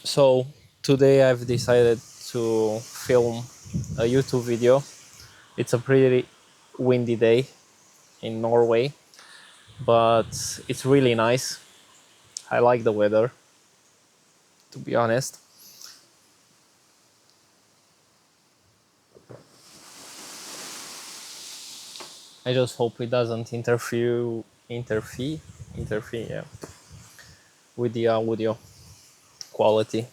So today I've decided to film a YouTube video. It's a pretty windy day in Norway, but it's really nice. I like the weather, to be honest. I just hope it doesn't interfere, yeah, with the audio quality.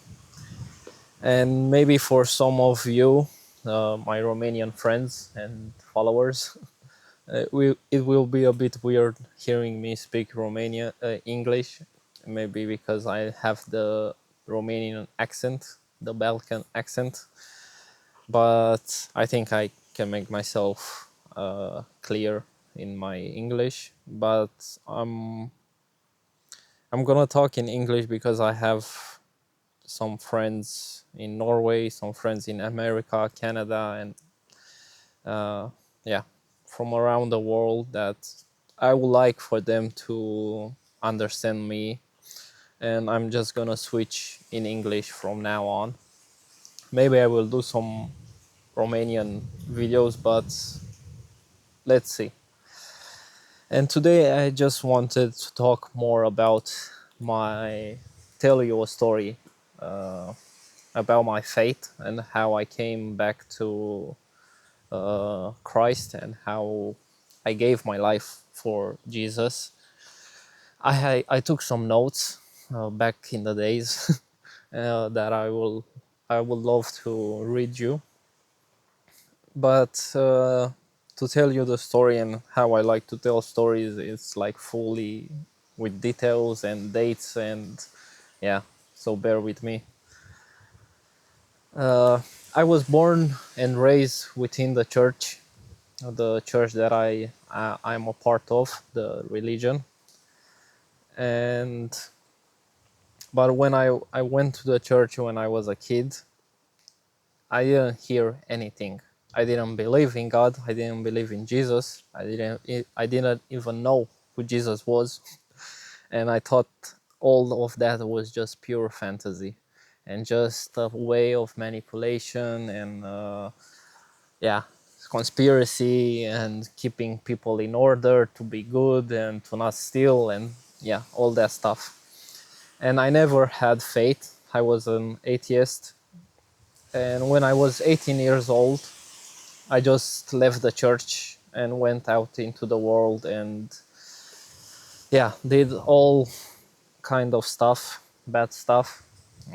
And maybe for some of you, my Romanian friends and followers, it will be a bit weird hearing me speak English, maybe because I have the Romanian accent, the Balkan accent, but I think I can make myself clear in my English. But I'm gonna talk in English because I have some friends in Norway, some friends in America, Canada, and yeah, from around the world that I would like for them to understand me. And I'm just gonna switch in English from now on. Maybe I will do some Romanian videos, but let's see. And today I just wanted to talk more about tell you a story about my faith and how I came back to Christ and how I gave my life for Jesus. I took some notes back in the days that I would love to read you, but to tell you the story and how I like to tell stories, it's like fully with details and dates and yeah. So bear with me. I was born and raised within the church that I'm a part of, the religion. And but when I went to the church when I was a kid, I didn't hear anything. I didn't believe in God. I didn't believe in Jesus. I didn't even know who Jesus was, and I thought all of that was just pure fantasy, and just a way of manipulation and yeah, conspiracy and keeping people in order to be good and to not steal and yeah, all that stuff. And I never had faith. I was an atheist. And when I was 18 years old, I just left the church and went out into the world and yeah, did all kind of stuff, bad stuff.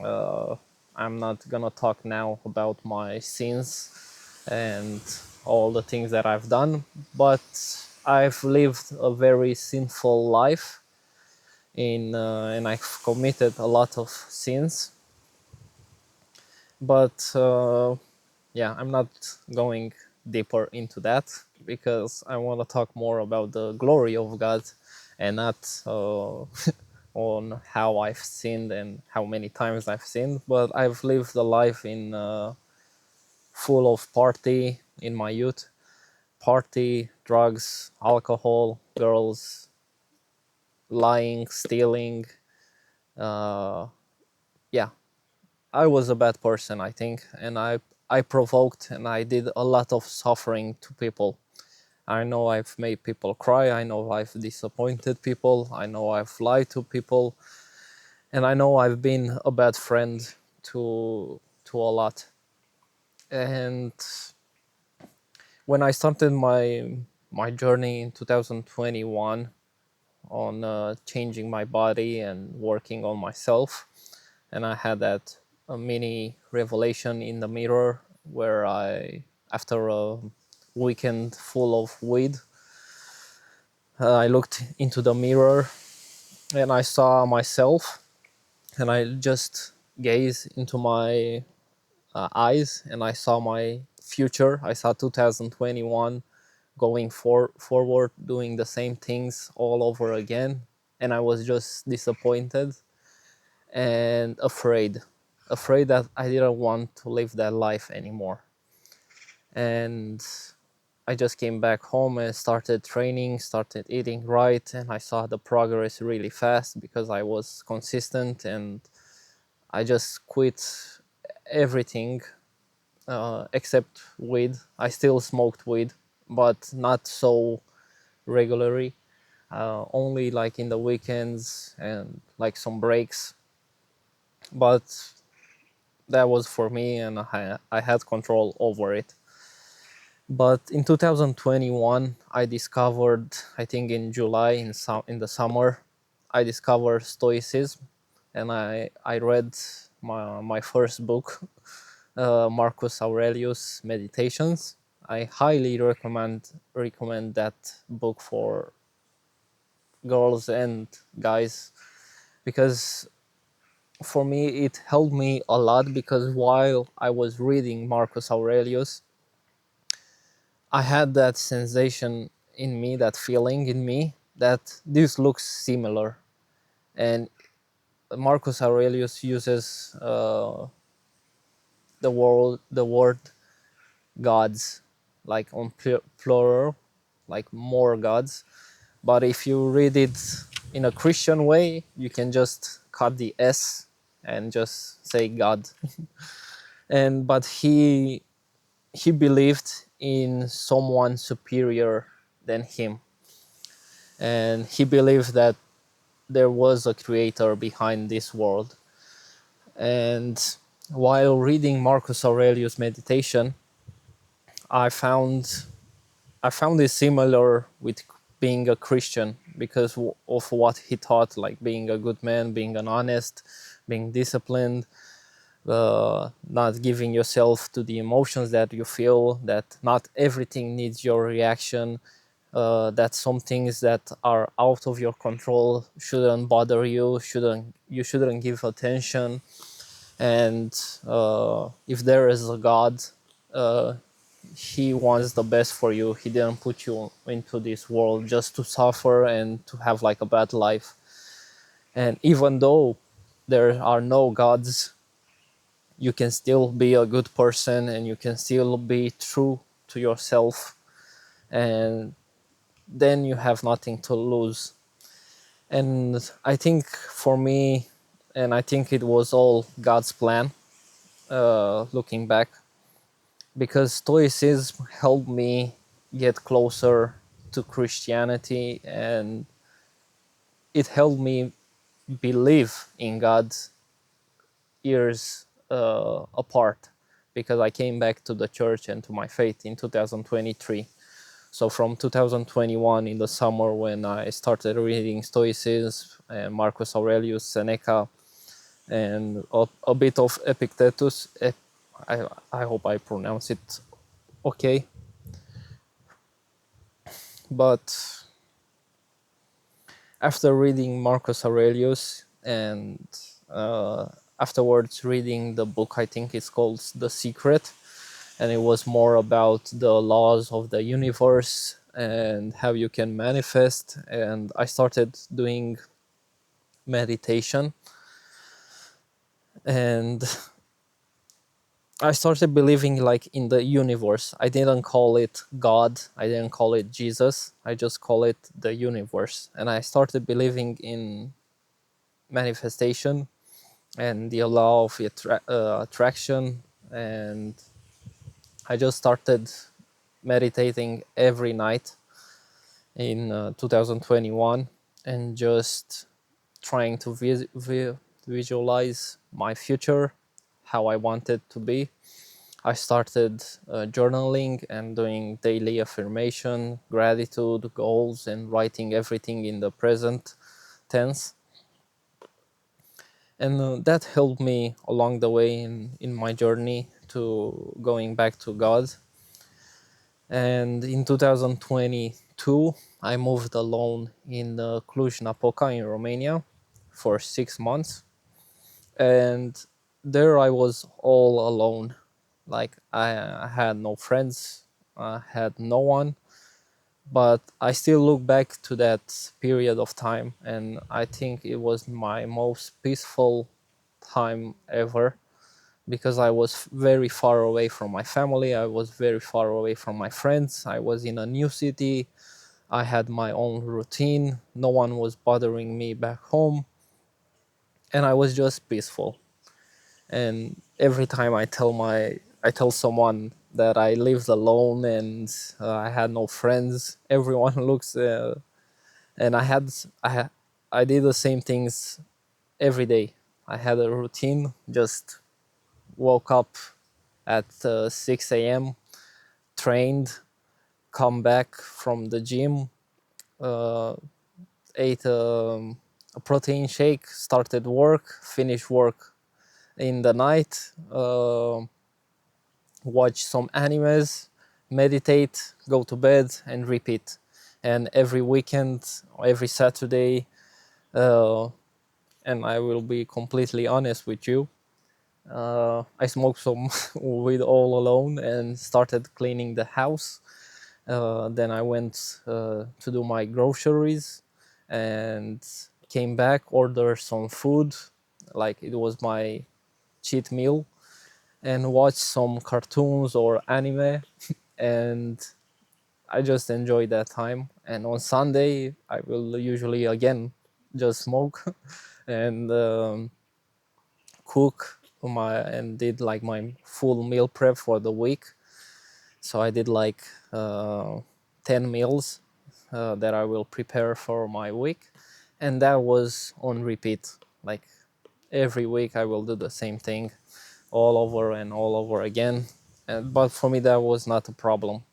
Uh, I'm not gonna talk now about my sins and all the things that I've done, but I've lived a very sinful life and I've committed a lot of sins. But yeah, I'm not going deeper into that because I want to talk more about the glory of God and not on how I've sinned and how many times I've sinned. But I've lived a life in full of party in my youth, party, drugs, alcohol, girls, lying, stealing. Uh, yeah, I was a bad person, I think, and I provoked and I did a lot of suffering to people. I know I've made people cry. I know I've disappointed people. I know I've lied to people, and I know I've been a bad friend to a lot. And when I started my journey in 2021 on changing my body and working on myself, and I had that a mini revelation in the mirror where after a weekend full of weed, I looked into the mirror and I saw myself, and I just gazed into my eyes, and I saw my future. I saw 2021 going forward, doing the same things all over again, and I was just disappointed and afraid that I didn't want to live that life anymore. And I just came back home and started training, started eating right, and I saw the progress really fast because I was consistent and I just quit everything except weed. I still smoked weed, but not so regularly. Only like in the weekends and like some breaks. But that was for me, and I had control over it. But in 2021, I discovered, I think in July, in the summer, I discovered Stoicism, and I read my first book, Marcus Aurelius Meditations. I highly recommend that book for girls and guys, because for me it helped me a lot, because while I was reading Marcus Aurelius, I had that sensation in me, that feeling in me, that this looks similar. And Marcus Aurelius uses the word gods, like on plural, like more gods. But if you read it in a Christian way, you can just cut the S and just say God. And but he believed in someone superior than him, and he believed that there was a creator behind this world. And while reading Marcus Aurelius Meditation, I found I found it similar with being a Christian, because of what he taught, like being a good man, being an honest, being disciplined, not giving yourself to the emotions that you feel, that not everything needs your reaction, that some things that are out of your control shouldn't bother you, you shouldn't give attention. And if there is a God, uh, he wants the best for you. He didn't put you into this world just to suffer and to have like a bad life. And even though there are no gods, you can still be a good person, and you can still be true to yourself, and then you have nothing to lose. And I think for me, and I think it was all God's plan, looking back, because Stoicism helped me get closer to Christianity, and it helped me believe in God years apart, because I came back to the church and to my faith in 2023. So from 2021 in the summer, when I started reading Stoicism and Marcus Aurelius, Seneca, and a bit of Epictetus, I hope I pronounce it okay. But after reading Marcus Aurelius, and uh, afterwards reading the book, I think it's called The Secret, and it was more about the laws of the universe and how you can manifest. And I started doing meditation, and I started believing like in the universe. I didn't call it God, I didn't call it Jesus, I just call it the universe. And I started believing in manifestation and the law of attraction. And I just started meditating every night in 2021, and just trying to visualize my future, how I want it to be. I started journaling and doing daily affirmation, gratitude, goals, and writing everything in the present tense. And that helped me along the way in my journey to going back to God. And in 2022, I moved alone in Cluj-Napoca in Romania for 6 months. And there I was all alone. Like I had no friends, I had no one. But I still look back to that period of time, and I think it was my most peaceful time ever, because I was very far away from my family, I was very far away from my friends, I was in a new city, I had my own routine, no one was bothering me back home, and I was just peaceful. And every time I tell someone that I lived alone and I had no friends, everyone looks and I did the same things every day. I had a routine, just woke up at 6 a.m., trained, come back from the gym, uh, ate a protein shake, started work, finished work in the night, watch some animes, meditate, go to bed, and repeat. And every weekend, every Saturday, uh, and I will be completely honest with you, I smoked some weed all alone and started cleaning the house. Then I went to do my groceries and came back, ordered some food, like it was my cheat meal, and watched some cartoons or anime. And I just enjoy that time. And on Sunday, I will usually again just smoke and cook my and did like my full meal prep for the week. So I did like 10 meals that I will prepare for my week, and that was on repeat. Like every week, I will do the same thing, all over and all over again. But for me, that was not a problem.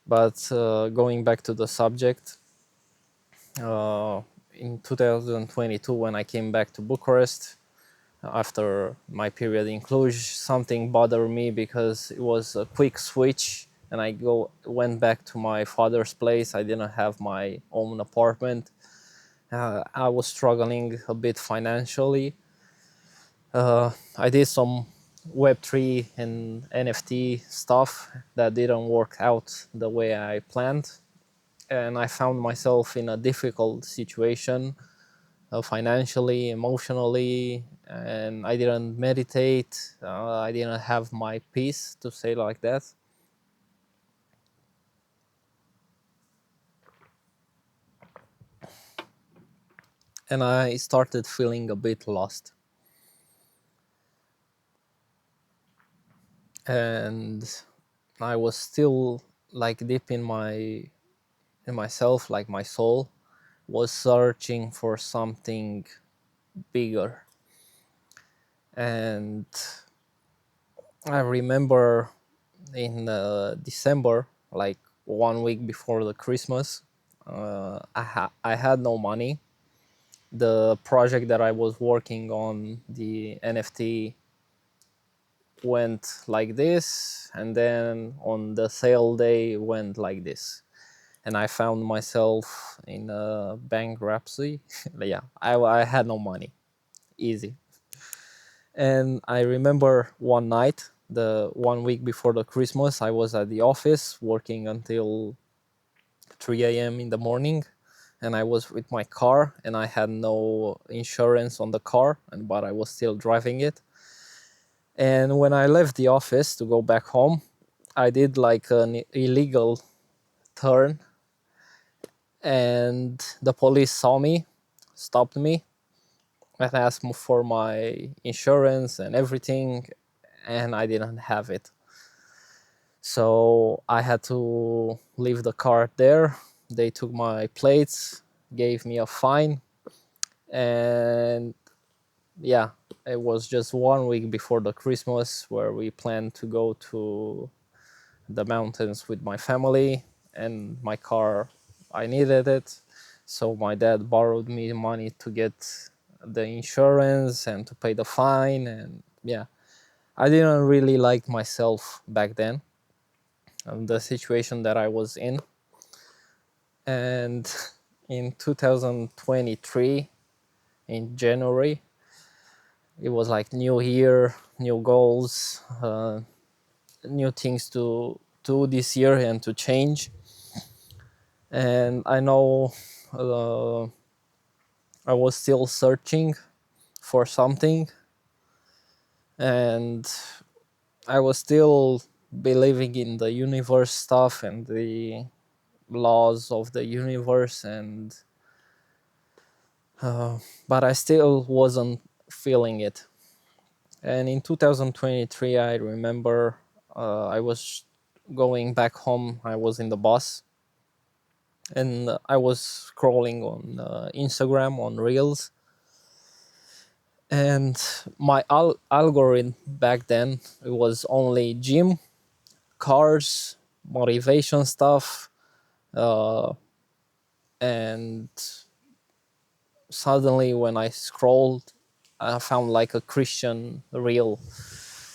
But going back to the subject, uh, in 2022, when I came back to Bucharest after my period in Cluj, something bothered me because it was a quick switch, and went back to my father's place. I didn't have my own apartment. I was struggling a bit financially. I did some Web3 and NFT stuff that didn't work out the way I planned, and I found myself in a difficult situation financially, emotionally, and I didn't meditate. I didn't have my peace, to say like that. And I started feeling a bit lost. And I was still like deep in myself, like my soul was searching for something bigger. And I remember in December, like 1 week before the Christmas, I had no money. The project that I was working on, the NFT, went like this, and then on the sale day went like this, and I found myself in a bankruptcy. Yeah, I had no money, easy. And I remember one night, the 1 week before the Christmas, I was at the office working until 3 a.m. in the morning, and I was with my car, and I had no insurance on the car, but I was still driving it. And when I left the office to go back home, I did like an illegal turn, and the police saw me, stopped me, and asked me for my insurance and everything, and I didn't have it. So I had to leave the car there. They took my plates, gave me a fine, and yeah, it was just 1 week before the Christmas where we planned to go to the mountains with my family, and my car, I needed it. So my dad borrowed me money to get the insurance and to pay the fine. And yeah, I didn't really like myself back then, the situation that I was in. And in 2023, in January, it was like new year, new goals, new things to do this year and to change. And I know uh, I was still searching for something, and I was still believing in the universe stuff and the laws of the universe, and but I still wasn't feeling it. And in 2023, I remember I was going back home. I was in the bus, and I was scrolling on Instagram on Reels, and my algorithm back then, it was only gym, cars, motivation stuff, uh, and suddenly when I scrolled, I found like a Christian reel,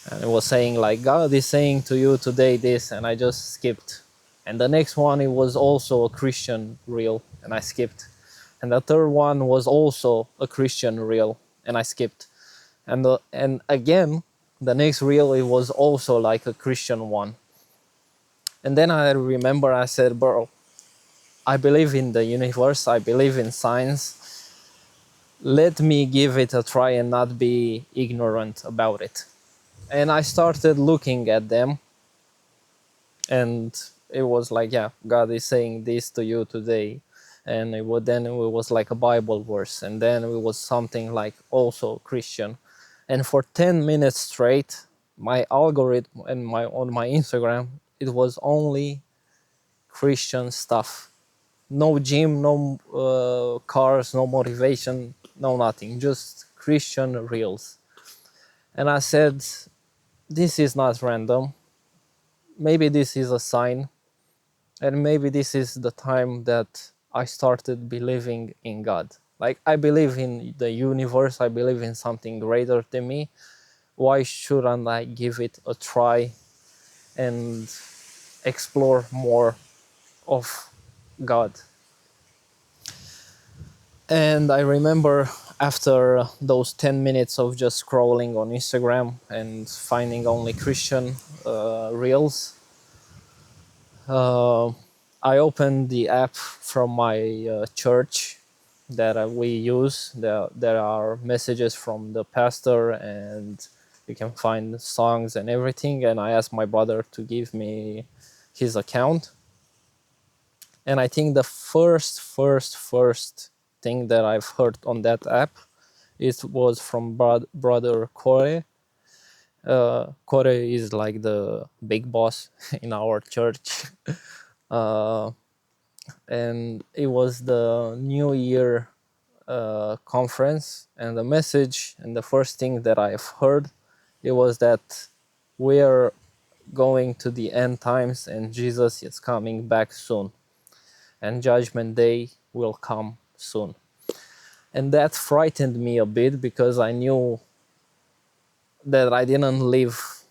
and it was saying like, God is saying to you today this, and I just skipped. And the next one, it was also a Christian reel, and I skipped. And the third one was also a Christian reel, and I skipped. And again, the next reel, it was also like a Christian one. And then I remember I said, bro, I believe in the universe, I believe in science. Let me give it a try and not be ignorant about it. And I started looking at them, and it was like, yeah, God is saying this to you today. And then it was like a Bible verse, and then it was something like also Christian. And for 10 minutes straight, my algorithm and my on my Instagram, it was only Christian stuff. No gym, no cars, no motivation, no nothing, just Christian reels. And I said, this is not random. Maybe this is a sign, and maybe this is the time that I started believing in God. Like, I believe in the universe, I believe in something greater than me. Why shouldn't I give it a try and explore more of God? And I remember after those 10 minutes of just scrolling on Instagram and finding only Christian reels, uh, I opened the app from my church that we use. There are messages from the pastor, and you can find songs and everything. And I asked my brother to give me his account. And I think the first thing that I've heard on that app, it was from brother Corey. Corey is like the big boss in our church. uh, and it was the New Year conference, and the message and the first thing that I've heard, it was that we are going to the end times and Jesus is coming back soon, and Judgment Day will come soon. And that frightened me a bit because I knew that I didn't live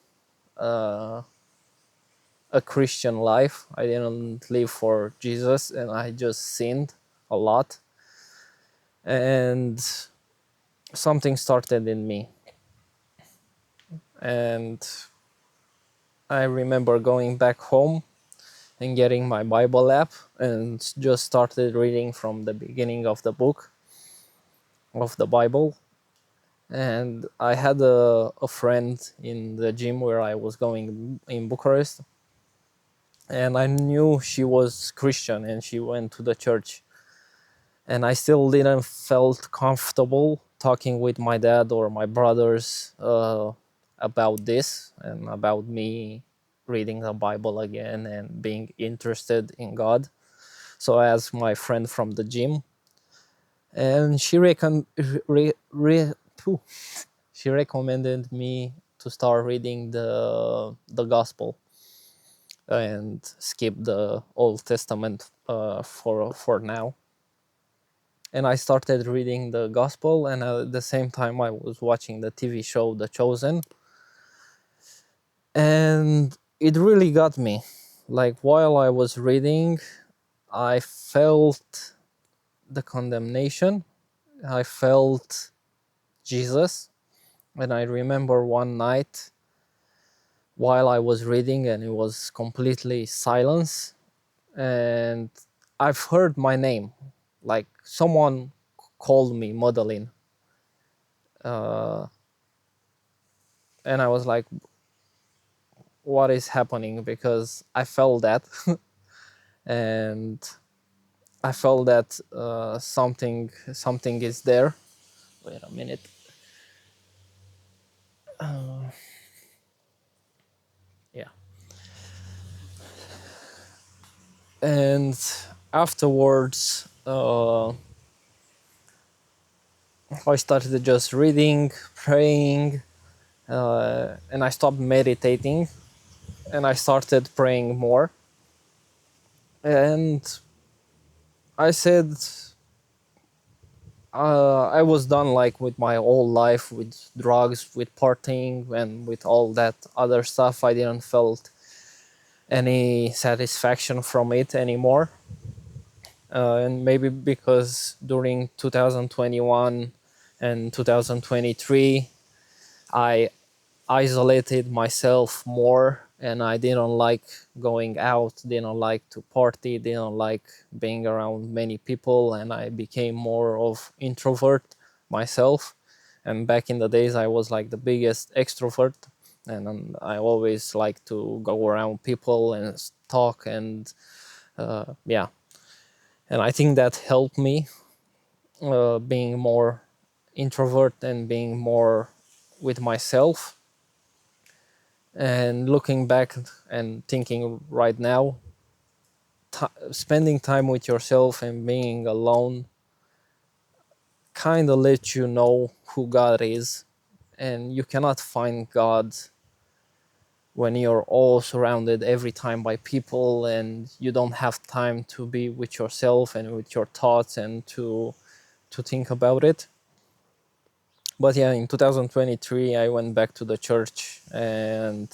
uh, a Christian life. I didn't live for Jesus, and I just sinned a lot. And something started in me. And I remember going back home and getting my Bible app and just started reading from the beginning of the book of the Bible. And I had a friend in the gym where I was going in Bucharest, and I knew she was Christian and she went to the church. And I still didn't felt comfortable talking with my dad or my brothers about this and about me reading the Bible again and being interested in God. So I asked my friend from the gym, and she recommended me to start reading the Gospel and skip the Old Testament for now. And I started reading the Gospel, and at the same time I was watching the TV show The Chosen, and it really got me. Like, while I was reading, I felt the condemnation, I felt Jesus. And I remember one night while I was reading and it was completely silence, and I've heard my name, like someone called me Madeline, uh, and I was like, "What is happening?" Because I felt that, and I felt that something is there. Wait a minute. Yeah. And afterwards, I started just reading, praying, and I stopped meditating, and I started praying more. And I said, I was done like with my whole life, with drugs, with partying, and with all that other stuff. I didn't felt any satisfaction from it anymore. And maybe because during 2021 and 2023, I isolated myself more, and I didn't like going out, didn't like to party, didn't like being around many people, and I became more of introvert myself. And back in the days I was like the biggest extrovert, and I always like to go around people and talk, and yeah. And I think that helped me, being more introvert and being more with myself. And looking back and thinking right now, spending time with yourself and being alone kind of lets you know who God is. And you cannot find God when you're all surrounded every time by people, and you don't have time to be with yourself and with your thoughts and to think about it. But yeah, in 2023 I went back to the church, and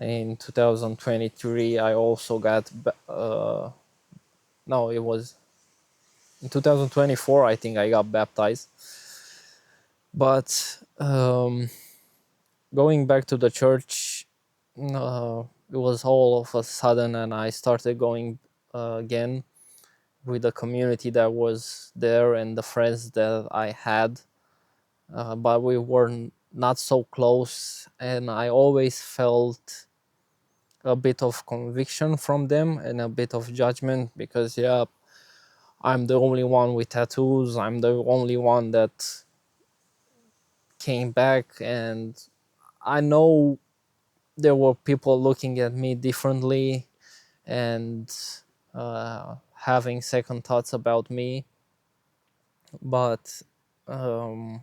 in 2023 I also got no, it was in 2024 I think I got baptized. But going back to the church, it was all of a sudden, and I started going again with the community that was there and the friends that I had, but we were not so close, and I always felt a bit of conviction from them and a bit of judgment, because yeah, I'm the only one with tattoos, I'm the only one that came back, and I know there were people looking at me differently and having second thoughts about me. But um,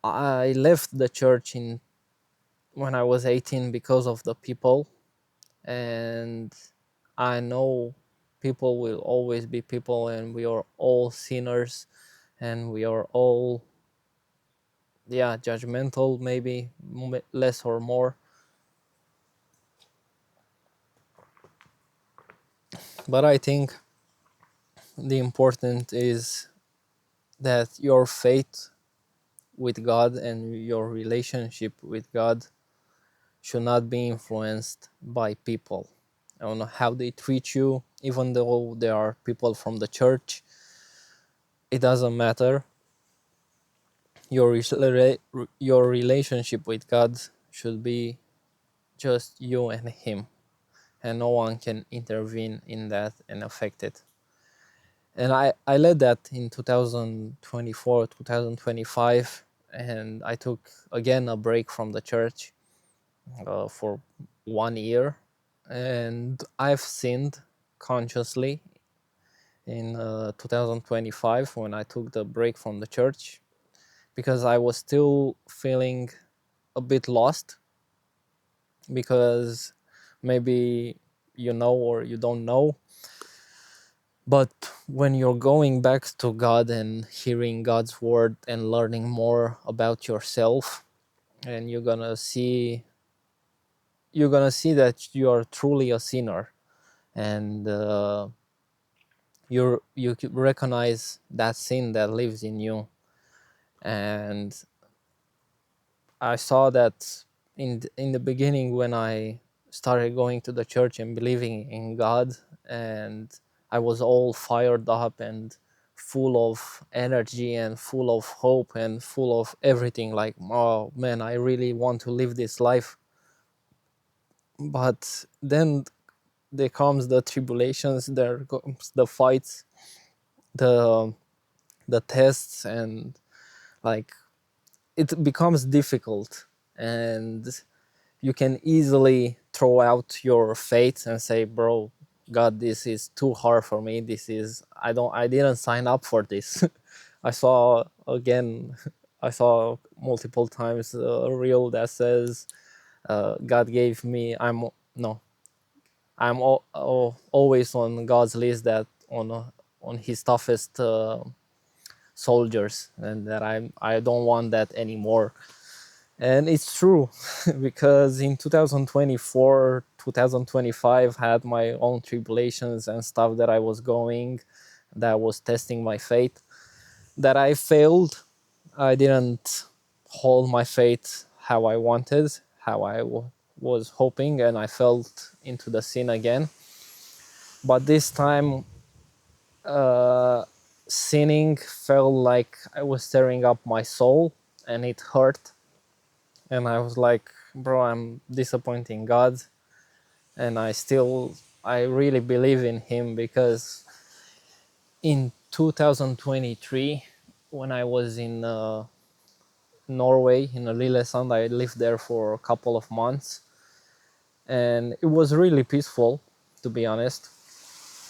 I left the church in when I was 18 because of the people, and I know people will always be people, and we are all sinners, and we are all, yeah, judgmental, maybe less or more. But I think the important is that your faith with God and your relationship with God should not be influenced by people on how they treat you. Even though there are people from the church, it doesn't matter. Your relationship with God should be just you and Him, and no one can intervene in that and affect it. And I led that in 2024, 2025, and I took again a break from the church for 1 year, and I've sinned consciously in 2025 when I took the break from the church, because I was still feeling a bit lost, because maybe you know or you don't know, but when you're going back to God and hearing God's word and learning more about yourself, and you're gonna see that you are truly a sinner, and you recognize that sin that lives in you. And I saw that in the beginning, when I started going to the church and believing in God, and I was all fired up and full of energy and full of hope and full of everything, like, oh man, I really want to live this life. But then there comes the tribulations, there comes the fights, the tests, and like it becomes difficult, and you can easily throw out your faith and say, bro, God, this is too hard for me. This is, I didn't sign up for this. I saw again, I saw multiple times a reel that says, God gave me, no, always on God's list, that on his toughest soldiers, and that I don't want that anymore. And it's true, because in 2024, 2025 had my own tribulations and stuff that I was going, that was testing my faith, that I failed. I didn't hold my faith how I wanted, how was hoping, and I felt into the sin again. But this time, uh, sinning felt like I was tearing up my soul, and it hurt. And I was like, bro, I'm disappointing God. And I really believe in him, because in 2023, when I was in Norway, in Lillesand, I lived there for a couple of months, and it was really peaceful, to be honest.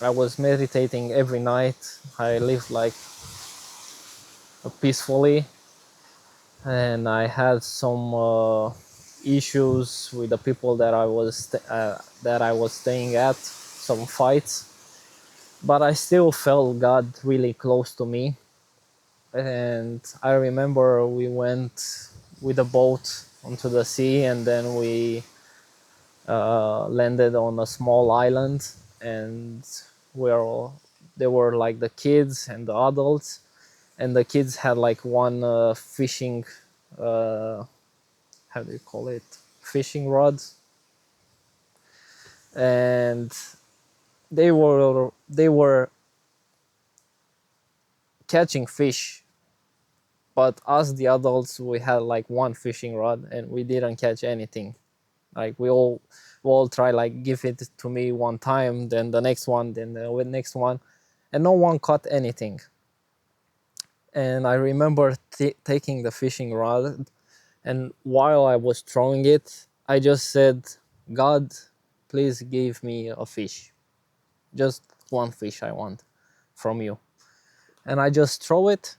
I was meditating every night. I lived like peacefully, and I had some issues with the people that I was staying at, some fights, but I still felt God really close to me. And I remember we went with a boat onto the sea, and then we landed on a small island, and where there were like the kids and the adults, and the kids had like one fishing, uh, how do you call it, fishing rods, and they were catching fish. But us, the adults, we had like one fishing rod, and we didn't catch anything. Like we all try, like, give it to me one time, then the next one, then the next one, and no one caught anything. And I remember taking the fishing rod, and while I was throwing it, I just said, God, please give me a fish. Just one fish I want from you. And I just throw it,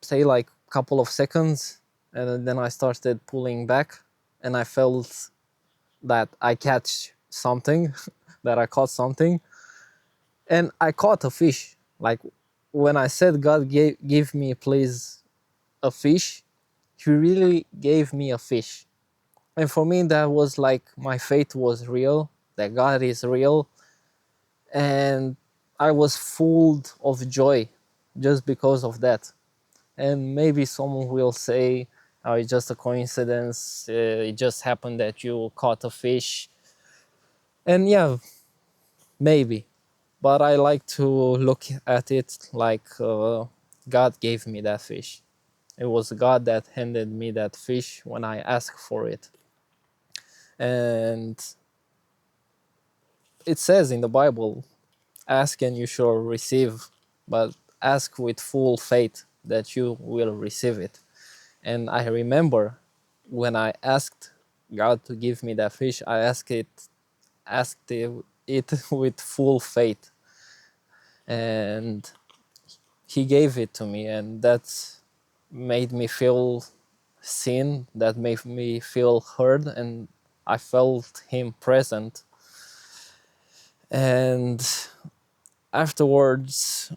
say like a couple of seconds, and then I started pulling back, and I felt that I catch something, that I caught something, and I caught a fish. Like, when I said, God, give me please a fish, he really gave me a fish. And for me, that was like my faith was real, that God is real, and I was full of joy just because of that. And maybe someone will say, oh, it's just a coincidence, it just happened that you caught a fish. And yeah, maybe. But I like to look at it like God gave me that fish. It was God that handed me that fish when I asked for it. And it says in the Bible, ask and you shall receive, but ask with full faith that you will receive it. And I remember when I asked God to give me that fish, I asked it with full faith, and He gave it to me, and that made me feel seen. That made me feel heard, and I felt Him present. And afterwards,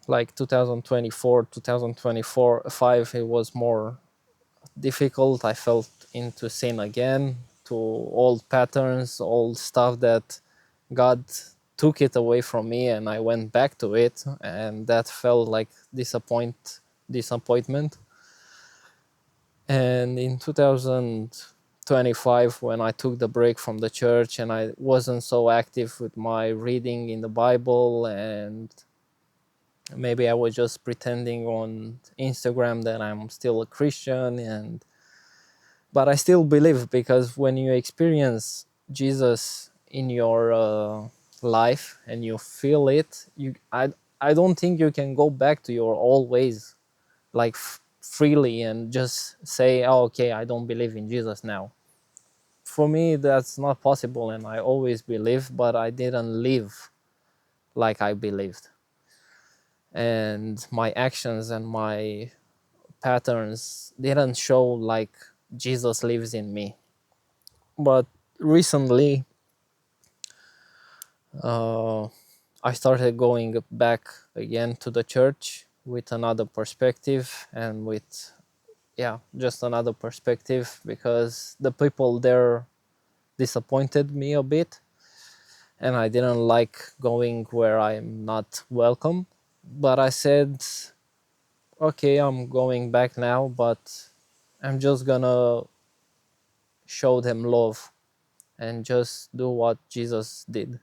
like 2024, 2024, 5, it was more difficult. I felt into sin again, to old patterns, old stuff that God took it away from me, and I went back to it, and that felt like disappointment. And in 2025, when I took the break from the church and I wasn't so active with my reading in the Bible, and maybe I was just pretending on Instagram that I'm still a Christian, and but I still believe, because when you experience Jesus in your life and you feel it, I don't think you can go back to your old ways. like freely and just say, oh, okay, I don't believe in Jesus now. For me, that's not possible, and I always believed, but I didn't live like I believed. And my actions and my patterns didn't show like Jesus lives in me. But recently, I started going back again to the church with another perspective and with, yeah, just another perspective, because the people there disappointed me a bit and I didn't like going where I'm not welcome. But I said, okay, I'm going back now, but I'm just gonna show them love and just do what Jesus did.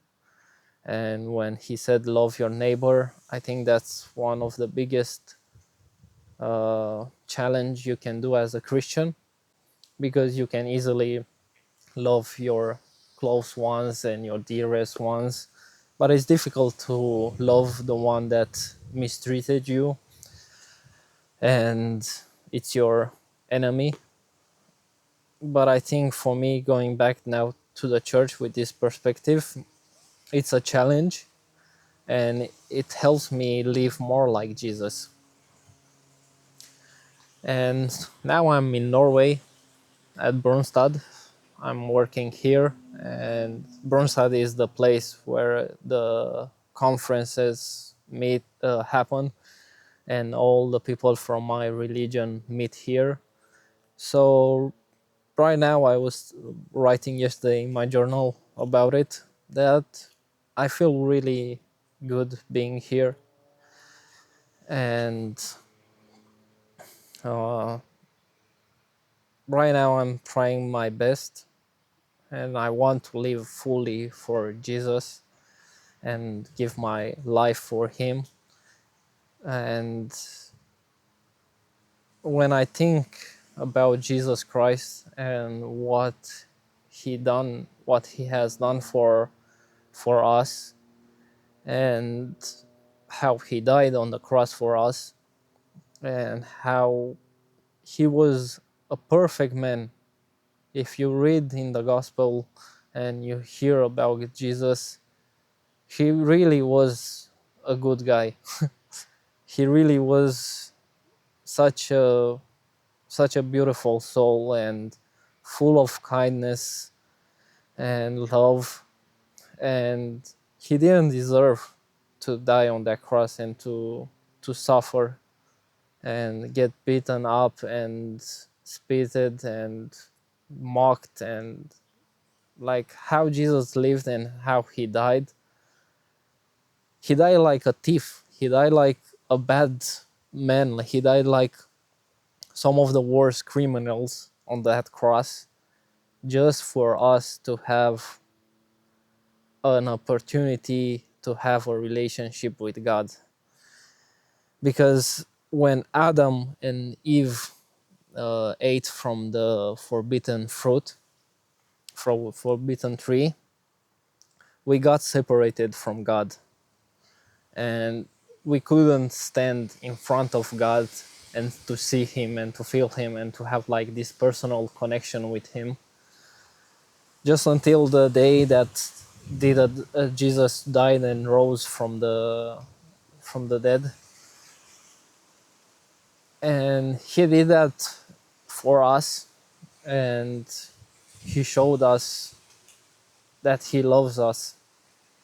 And when he said, love your neighbor, I think that's one of the biggest challenge you can do as a Christian, because you can easily love your close ones and your dearest ones, but it's difficult to love the one that mistreated you and it's your enemy. But I think for me, going back now to the church with this perspective, it's a challenge and it helps me live more like Jesus. And now I'm in Norway at Brunstad. I'm working here, and Brunstad is the place where the conferences meet happen, and all the people from my religion meet here. So right now, I was writing yesterday in my journal about it, that I feel really good being here, and uh, right now I'm trying my best, and I want to live fully for Jesus and give my life for him. And when I think about Jesus Christ and what he has done for us, and how he died on the cross for us, and how he was a perfect man. If you read in the gospel and you hear about Jesus, he really was a good guy. He really was such a such a beautiful soul and full of kindness and love, and he didn't deserve to die on that cross and to suffer and get beaten up and spitted and mocked, and like how Jesus lived and how he died. He died like a thief. He died like a bad man. He died like some of the worst criminals on that cross, just for us to have an opportunity to have a relationship with God. Because when Adam and Eve ate from the forbidden fruit, from forbidden tree, we got separated from God, and we couldn't stand in front of God and to see him and to feel him and to have like this personal connection with him, just until the day that Jesus died and rose from the dead. And he did that for us, and he showed us that he loves us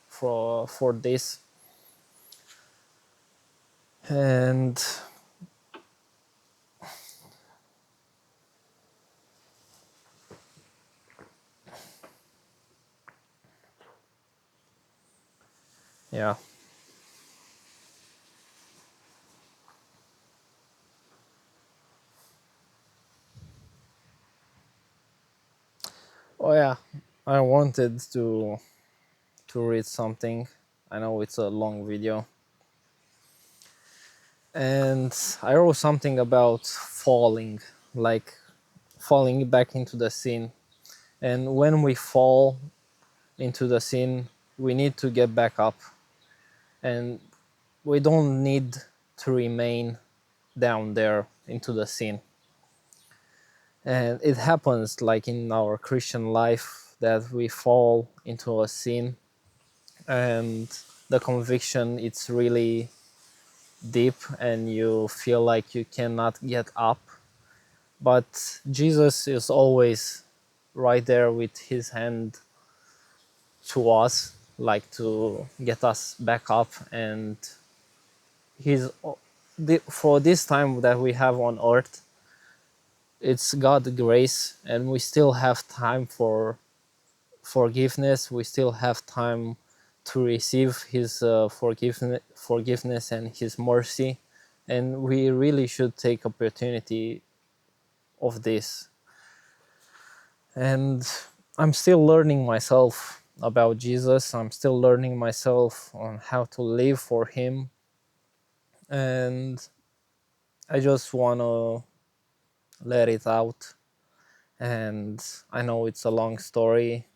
for this. And yeah. Oh yeah, I wanted to read something. I know it's a long video. And I wrote something about falling, like falling back into the sin. And when we fall into the sin, we need to get back up. And we don't need to remain down there into the sin. And it happens like in our Christian life that we fall into a sin, and the conviction it's really deep and you feel like you cannot get up. But Jesus is always right there with his hand to us, like to get us back up. And he's for this time that we have on earth, it's God's grace, and we still have time for forgiveness. We still have time to receive his forgiveness and his mercy, and we really should take opportunity of this. And I'm still learning myself about Jesus. I'm still learning myself on how to live for him, and I just want to let it out. And I know it's a long story.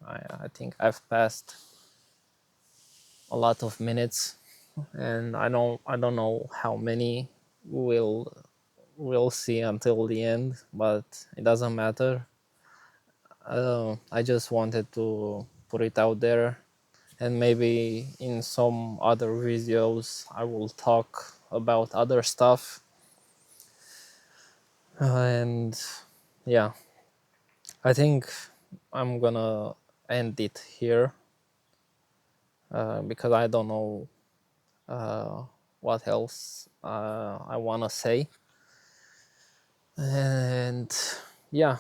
I think I've passed a lot of minutes, and I don't know how many we'll see until the end, but it doesn't matter. I just wanted to put it out there, and maybe in some other videos I will talk about other stuff. And yeah, I think I'm gonna end it here, because I don't know what else I want to say. And yeah,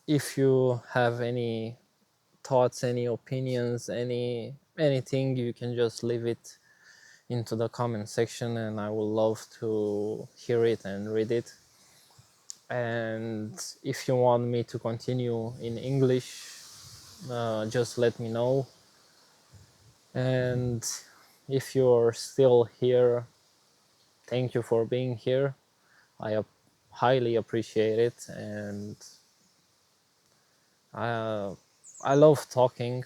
if you have any thoughts, any opinions, anything, you can just leave it into the comment section, and I would love to hear it and read it. And if you want me to continue in English, just let me know. And if you're still here, thank you for being here. I highly appreciate it, and I love talking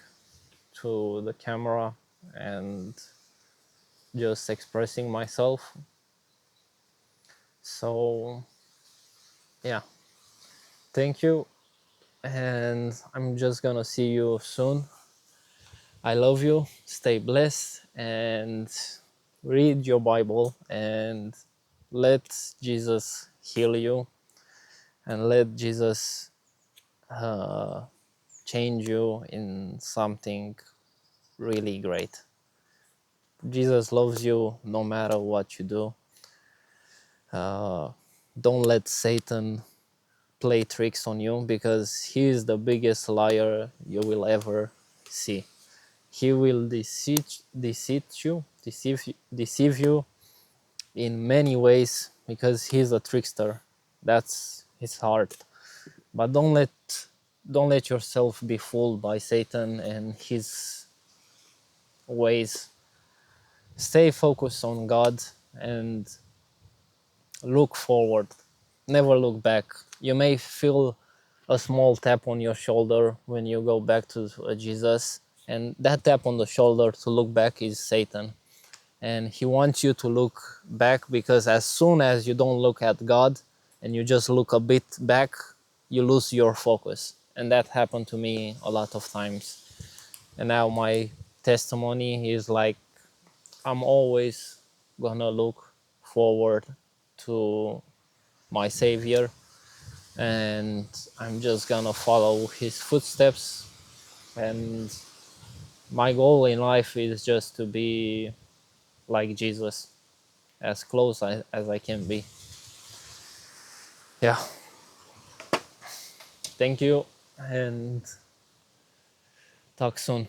to the camera and just expressing myself. So yeah, thank you, and I'm just gonna see you soon. I love you. Stay blessed, and read your Bible, and let Jesus heal you, and let Jesus change you in something really great. Jesus loves you no matter what you do. Don't let Satan play tricks on you, because he is the biggest liar you will ever see. He will deceive you in many ways, because he's a trickster. That's his heart. But don't let yourself be fooled by Satan and his ways. Stay focused on God and look forward. Never look back. You may feel a small tap on your shoulder when you go back to Jesus, and that tap on the shoulder to look back is Satan. And he wants you to look back, because as soon as you don't look at God and you just look a bit back, you lose your focus. And that happened to me a lot of times. And now my testimony is like, I'm always gonna look forward to my Savior, and I'm just gonna follow his footsteps. And my goal in life is just to be like Jesus, as close as I can be. Yeah, thank you, and talk soon.